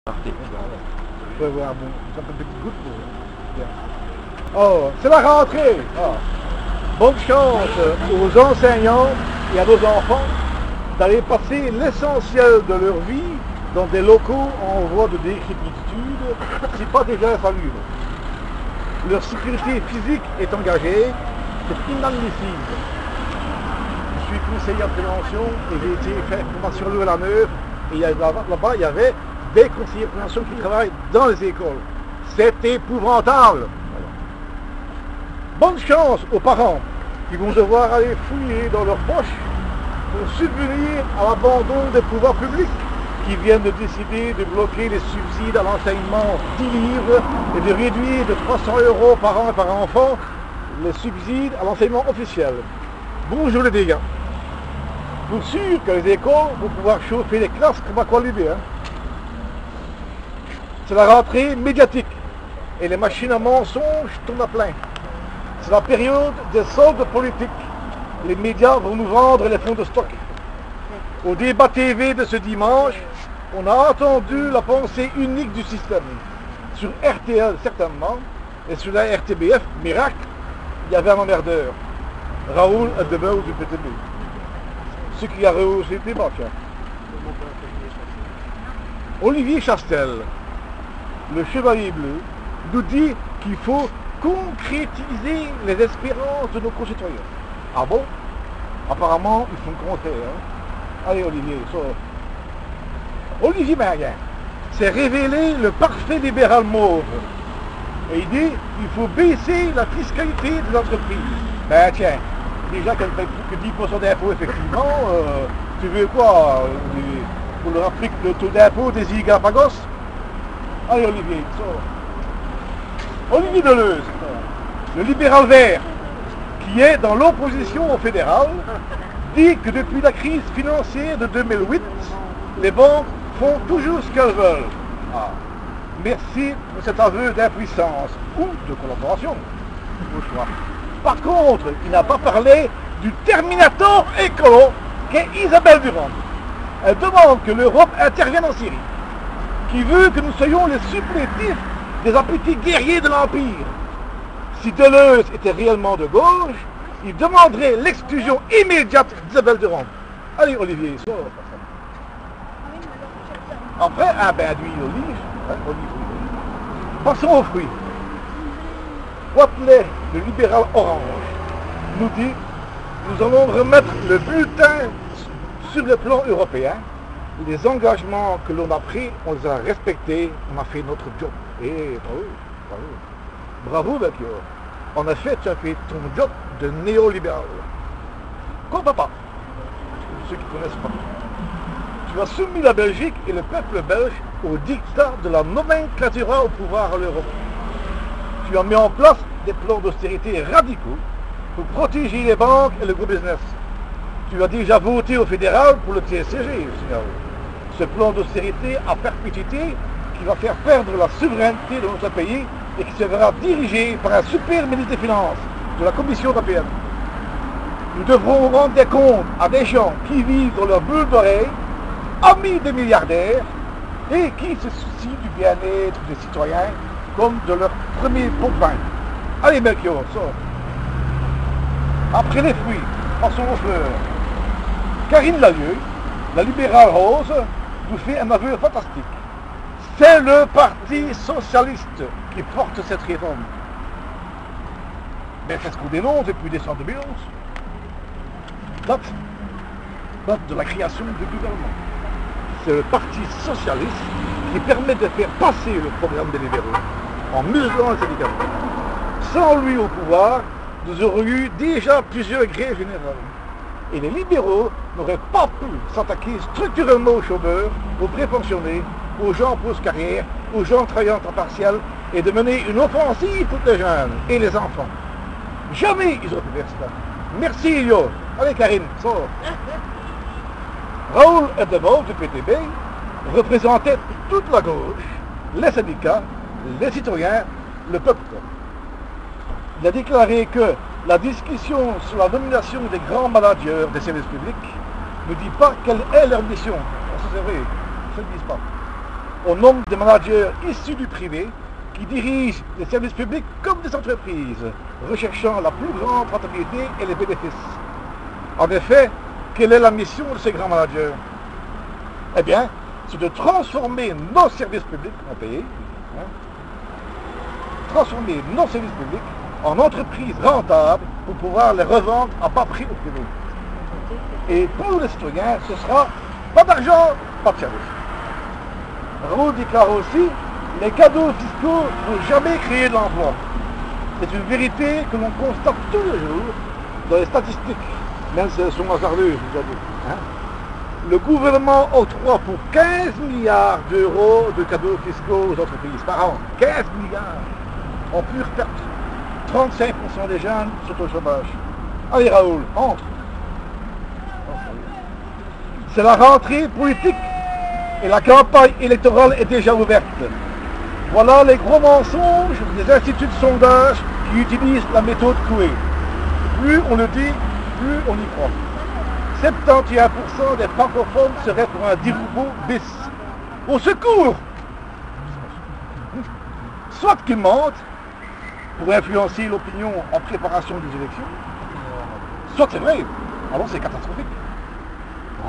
Je peux voir un petit goutte pour... Bien. Oh, c'est la rentrée. Oh. Bonne chance aux enseignants et à nos enfants d'aller passer l'essentiel de leur vie dans des locaux en voie de décrépitude, si pas déjà insalubres. Leur sécurité physique est engagée, c'est inadmissible. Je suis conseiller en prévention et j'ai été faire formation à la Neuve et là-bas il y avait des conseillers de prévention qui travaillent dans les écoles. C'est épouvantable. Bonne chance aux parents qui vont devoir aller fouiller dans leurs poches pour subvenir à l'abandon des pouvoirs publics qui viennent de décider de bloquer les subsides à l'enseignement 10 livres et de réduire de 300 € par an et par enfant les subsides à l'enseignement officiel. Bonjour les dégâts. Pour sûr que les écoles vont pouvoir chauffer les classes comme à quoi l'idée. C'est la rentrée médiatique et les machines à mensonges tournent à plein. C'est la période des soldes politiques. Les médias vont nous vendre les fonds de stock. Au débat TV de ce dimanche, on a entendu la pensée unique du système. Sur RTL certainement, et sur la RTBF, miracle, il y avait un emmerdeur. Raoul Adebel du PTB. Ce qui a rehaussé les débats, tiens. Olivier Chastel, le chevalier bleu, nous dit qu'il faut concrétiser les espérances de nos concitoyens. Ah bon? Apparemment, ils font le contraire. Allez Olivier, sors. Olivier Maguin s'est révélé le parfait libéral mauve. Et il dit qu'il faut baisser la fiscalité des entreprises. Ben tiens, déjà qu'elle ne paye plus que 10% d'impôts, effectivement, tu veux quoi? Pour leur appliquer le taux d'impôt des Igapagos? Allez Olivier, sors. Olivier Deleuze, le libéral vert, qui est dans l'opposition au fédéral, dit que depuis la crise financière de 2008, les banques font toujours ce qu'elles veulent. Ah. Merci pour cet aveu d'impuissance ou de collaboration. Au choix. Par contre, il n'a pas parlé du Terminator écolo qu'est Isabelle Durand. Elle demande que l'Europe intervienne en Syrie, qui veut que nous soyons les supplétifs des appétits guerriers de l'Empire. Si Deleuze était réellement de gauche, il demanderait l'exclusion immédiate d'Isabelle Durand. Allez Olivier, sors. Après, un bain d'huile d'olive, Passons aux fruits. Watley, le libéral orange, nous dit nous allons remettre le bulletin sur le plan européen. Les engagements que l'on a pris, on les a respectés, on a fait notre job. Et bravo, bravo. Bravo Belchior. En effet, tu as fait ton job de néolibéral. Comprends pas. Ceux qui ne connaissent pas. Tu as soumis la Belgique et le peuple belge au dictat de la nomenclatura au pouvoir à l'Europe. Tu as mis en place des plans d'austérité radicaux pour protéger les banques et le gros business. Tu as déjà voté au fédéral pour le TSCG, je signale. Ce plan d'austérité à perpétuité qui va faire perdre la souveraineté de notre pays et qui sera dirigé par un super ministre des Finances de la Commission européenne. Nous devrons rendre des comptes à des gens qui vivent dans leur bulle d'oreille, amis des milliardaires, et qui se soucient du bien-être des citoyens comme de leur premier pot de vin. Allez Melchior, sors. Après les fruits, passons aux fleurs. Karine Lallieu, la libérale rose, nous fait un aveu fantastique. C'est le Parti socialiste qui porte cette réforme. Mais c'est ce qu'on dénonce depuis décembre 2011. Date de la création du gouvernement. C'est le Parti socialiste qui permet de faire passer le programme des libéraux en muselant le syndicalisme. Sans lui au pouvoir, nous aurions eu déjà plusieurs grèves générales. Et les libéraux n'auraient pas pu s'attaquer structurellement aux chômeurs, aux prépensionnés, aux gens en pause carrière, aux gens travaillant en temps partiel, et de mener une offensive pour les jeunes et les enfants. Jamais ils auraient pu faire cela. Merci Elio. Allez Karine, sors. Raoul Adebel du PTB représentait toute la gauche, les syndicats, les citoyens, le peuple. Il a déclaré que la discussion sur la nomination des grands managers des services publics ne dit pas quelle est leur mission. Ça c'est vrai, ils ne le disent pas. au nombre de managers issus du privé qui dirigent les services publics comme des entreprises, recherchant la plus grande rentabilité et les bénéfices. En effet, quelle est la mission de ces grands managers? Eh bien, c'est de transformer nos services publics en pays, transformer nos services publics en entreprises rentables pour pouvoir les revendre à bas prix au privé. Et pour les citoyens, ce sera pas d'argent, pas de service. Raoult déclare aussi, les cadeaux fiscaux n'ont jamais créé de l'emploi. C'est une vérité que l'on constate tous les jours dans les statistiques, même si elles sont hasardeuses, je dois dire. Le gouvernement octroie pour 15 milliards d'euros de cadeaux fiscaux aux entreprises par an. 15 milliards en pure perte. 35% des jeunes sont au chômage. Allez Raoult, entre. C'est la rentrée politique et la campagne électorale est déjà ouverte. Voilà les gros mensonges des instituts de sondage qui utilisent la méthode Coué. Plus on le dit, plus on y croit. 71% des francophones seraient pour un Diroubo bis. Au secours! Soit qu'ils mentent pour influencer l'opinion en préparation des élections, soit c'est vrai, alors c'est catastrophique.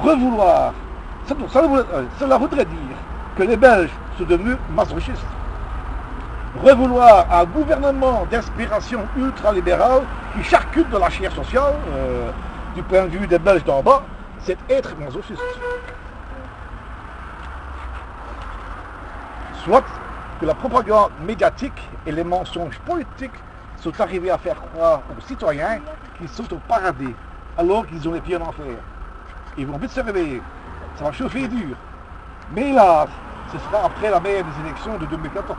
Revouloir, cela voudrait dire que les Belges sont devenus masochistes. Revouloir un gouvernement d'inspiration ultralibérale qui charcute de la chair sociale, du point de vue des Belges d'en bas, c'est être masochiste. Soit que la propagande médiatique et les mensonges politiques sont arrivés à faire croire aux citoyens qu'ils sont au paradis, alors qu'ils ont les pieds en enfer. Ils vont vite se réveiller. Ça va chauffer dur. Mais hélas, ce sera après la meilleure des élections de 2014.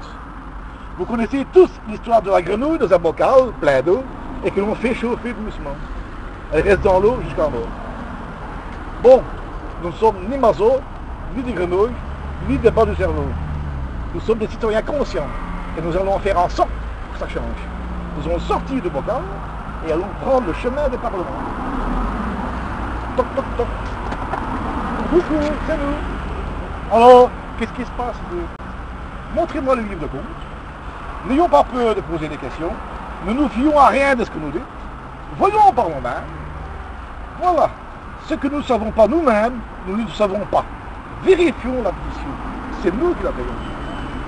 Vous connaissez tous l'histoire de la grenouille dans un bocal plein d'eau et que l'on fait chauffer doucement. Elle reste dans l'eau jusqu'à mort. Bon, nous ne sommes ni masos, ni des grenouilles, ni des bas du cerveau. Nous sommes des citoyens conscients et nous allons faire en sorte que ça change. Nous allons sortir du bocal et allons prendre le chemin des parlements. Toc, toc, toc. Coucou, c'est nous. Alors, qu'est-ce qui se passe? Montrez-moi le livre de compte. N'ayons pas peur de poser des questions. Ne nous fions à rien de ce que nous dites. Voyons par nous-mêmes. Voilà. Ce que nous ne savons pas nous-mêmes, nous ne le savons pas. Vérifions la position. C'est nous qui la payons.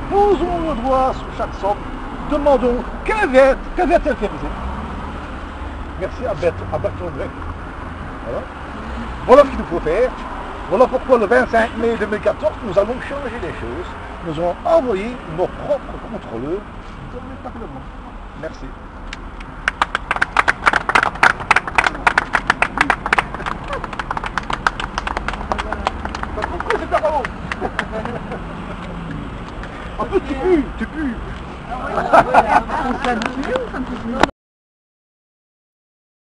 Posons le doigt sur chaque somme. Demandons qu'avait-elle fait? Merci à Bertrand Grec. Voilà. Voilà ce qu'il nous faut faire. Voilà pourquoi le 25 mai 2014, nous allons changer les choses. Nous allons envoyer nos propres contrôleurs dans le Parlement. Merci. Pourquoi c'est pas bon? En plus, tu pues.